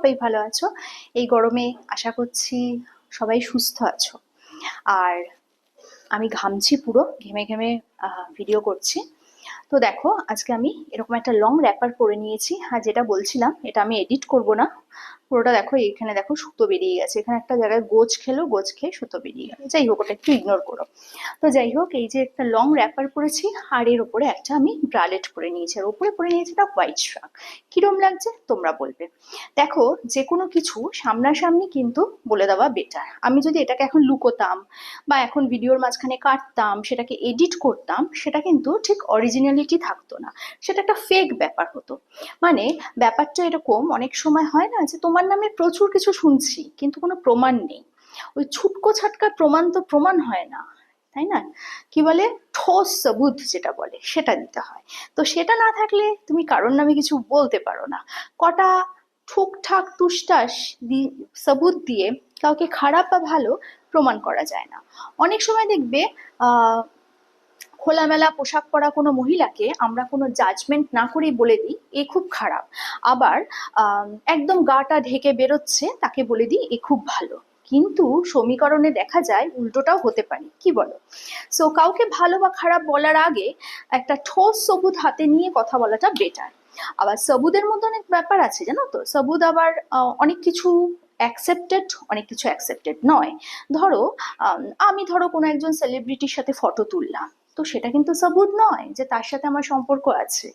সবাই ভালো আছো। এই গরমে আশা করছি সবাই সুস্থ আছো। আর আমি ঘামছি, পুরো ঘেমে ঘেমে ভিডিও করছি। তো দেখো, আজকে আমি এরকম একটা লং র্যাপার পরে নিয়েছি। আর যেটা বলছিলাম, এটা আমি এডিট করব না, পুরোটা দেখো। এখানে দেখো সুতো বেরিয়ে গেছে, এখানে একটা জায়গায় গোছ খেলো, গোছ খেয়ে সুতো বেরিয়ে গেল। যাই হোক, ওটা একটু ইগনোর করো। তো যাই হোক, এই যে একটা লং র্যাপার পরেছি, আর এর ওপরে একটা আমি ব্রালেট পরে নিয়েছি, আর ওপরে পরে নিয়েছি একটা হোয়াইট শ্রাক। কিরম লাগছে তোমরা বলবে। দেখো, যে কোনো কিছু সামনাসামনি কিন্তু বলে দেওয়া বেটার। আমি যদি এটাকে এখন লুকোতাম বা এখন ভিডিওর মাঝখানে কাটতাম, সেটাকে এডিট করতাম, সেটা কিন্তু ঠিক অরিজিনালিটি থাকতো না, সেটা একটা ফেক ব্যাপার হতো। মানে ব্যাপারটা এরকম, অনেক সময় হয় না যে তোমার নামে প্রচুর কিছু শুনছি কিন্তু কোনো প্রমাণ নেই। ওই ছুটকো ছাটকা প্রমাণ তো প্রমাণ হয় না, তাই না? কি বলে, ঠোস সবুত যেটা বলে, সেটা দিতে হয়। তো সেটা না থাকলে তুমি কারোর নামে কিছু বলতে পারো না। কটা ঠুকঠাক টুসটাস সবুত দিয়ে কাউকে খারাপ বা ভালো প্রমাণ করা যায় না। অনেক সময় দেখবে আহ খোলামেলা পোশাক পরা কোনো মহিলাকে আমরা কোনো জাজমেন্ট না করেই বলে দিই এ খুব খারাপ। আবার একদম গাটা ঢেকে বেরোচ্ছে, তাকে বলে দিই এ খুব ভালো। কিন্তু সমীকরণে দেখা যায় উল্টোটাও হতে পারে, কি বলো? সো কাউকে ভালো বা খারাপ বলার আগে একটা ঠোস সবুত হাতে নিয়ে কথা বলাটা বেটার। আবার সবুদের মধ্যে অনেক ব্যাপার আছে, জানো তো। সবুদ আবার অনেক কিছু অ্যাকসেপ্টেড, অনেক কিছু অ্যাকসেপ্টেড নয়। ধরো আমি ধরো কোনো একজন সেলিব্রিটির সাথে ফটো তুললাম, তো সেটা কিন্তু সবুত নয় যে তার সাথে আমার সম্পর্ক আছে।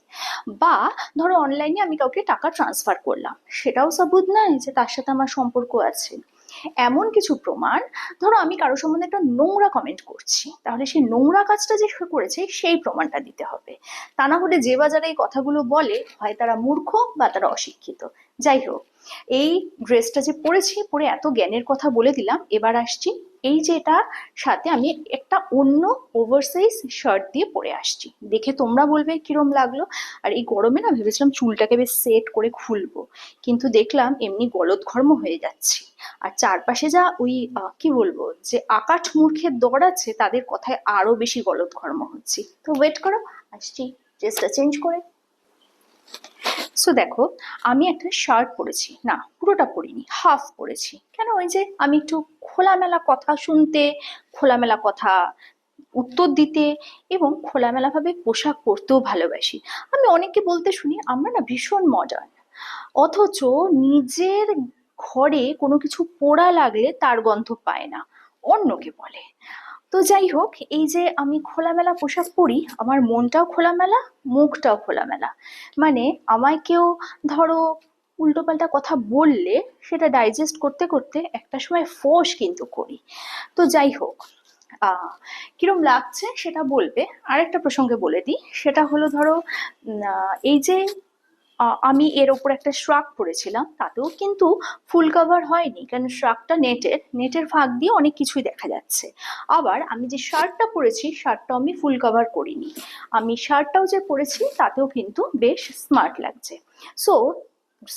বা ধরো অনলাইনে আমি কাউকে টাকা ট্রান্সফার করলাম, সেটাও সবুত নয় যে তার সাথে আমার সম্পর্ক আছে। এমন কিছু প্রমাণ, ধরো আমি কারো সম্বন্ধে একটা নোংরা কমেন্ট করছি, তাহলে সেই নোংরা কাজটা যে সে করেছে সেই প্রমাণটা দিতে হবে। তা না হলে যে বাজারে এই কথাগুলো বলে, হয় তারা মূর্খ বা তারা অশিক্ষিত। যাই হোক, এই ড্রেসটা যে পরেছি, পরে এত জ্ঞানের কথা বলে দিলাম, এবার আসছি এই যে এটা সাথে আমি একটা অন্য ওভারসাইজ শার্ট দিয়ে পরে আসছি, দেখে তোমরা বলবে কিরম লাগলো। আর এই গরমে না ভেবেছিলাম চুলটাকে বেশ সেট করে খুলবো, কিন্তু দেখলাম এমনি গলদঘর্ম হয়ে যাচ্ছে। আর চারপাশে যা ওই কি বলবো, যে আকাঠ মূর্খের দর আছে, তাদের কথায় আরো বেশি গলদঘর্ম হচ্ছে। তো ওয়েট করো, আসছি ড্রেসটা চেঞ্জ করে। সো দেখো, আমি একটা শার্ট পরেছি, না পুরোটা পরিনি, হাফ পরেছি। কেন? ওই যে আমি একটু খোলামেলা কথা শুনতে, খোলামেলা কথা উত্তর দিতে এবং খোলামেলা ভাবে পোশাক পরতেও ভালোবাসি। আমি অনেককে বলতে শুনি আমরা না ভীষণ মডার্ন, অথচ নিজের ঘরে কোনো কিছু পোড়া লাগলে তার গন্ধ পায় না, অন্যকে বলে। তো যাই হোক, এই যে আমি খোলামেলা পোশাক পরি, আমার মনটাও খোলামেলা, মুখটাও খোলামেলা। মানে আমায় কেউ ধরো উল্টোপাল্টা কথা বললে, সেটা ডাইজেস্ট করতে করতে একটা সময় ফোঁস কিন্তু করি। তো যাই হোক, আহ কিরম লাগছে সেটা বলবে। আরেকটা প্রসঙ্গে বলে দিই, সেটা হলো ধরো এই যে আমি এর ওপর একটা শ্রাক পরেছিলাম, তাতেও কিন্তু ফুল কভার হয়নি, কারণ শ্রাকটা নেটের, নেটের ফাঁক দিয়ে অনেক কিছুই দেখা যাচ্ছে। আবার আমি যে শার্টটা পরেছি, শার্টটাও আমি ফুল কভার করিনি। আমি শার্টটাও যে পরেছি তাতেও কিন্তু বেশ স্মার্ট লাগছে। সো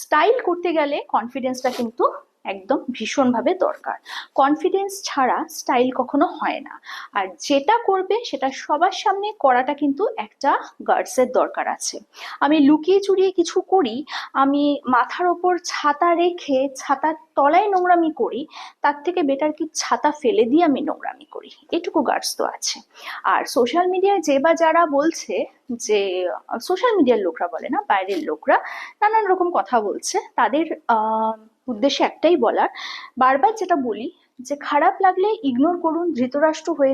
স্টাইল করতে গেলে কনফিডেন্সটা কিন্তু একদম ভীষণভাবে দরকার। কনফিডেন্স ছাড়া স্টাইল কখনো হয় না। আর যেটা করবে সেটা সবার সামনে করাটা কিন্তু একটা গার্ডসের দরকার আছে। আমি লুকিয়ে চুরিয়ে কিছু করি, আমি মাথার ওপর ছাতা রেখে ছাতার তলায় নোংরামি করি, তার থেকে বেটার কি ছাতা ফেলে দিয়ে আমি নোংরামি করি, এটুকু গার্ডস তো আছে। আর সোশ্যাল মিডিয়ায় যে বা যারা বলছে যে, সোশ্যাল মিডিয়ার লোকরা বলে না, বাইরের লোকরা নানান রকম কথা বলছে, তাদের উদ্দেশ্যে একটাই বলার, বারবার যেটা বলি, যে খারাপ লাগলে ইগনোর করুন, ধৃতরাষ্ট্র হয়ে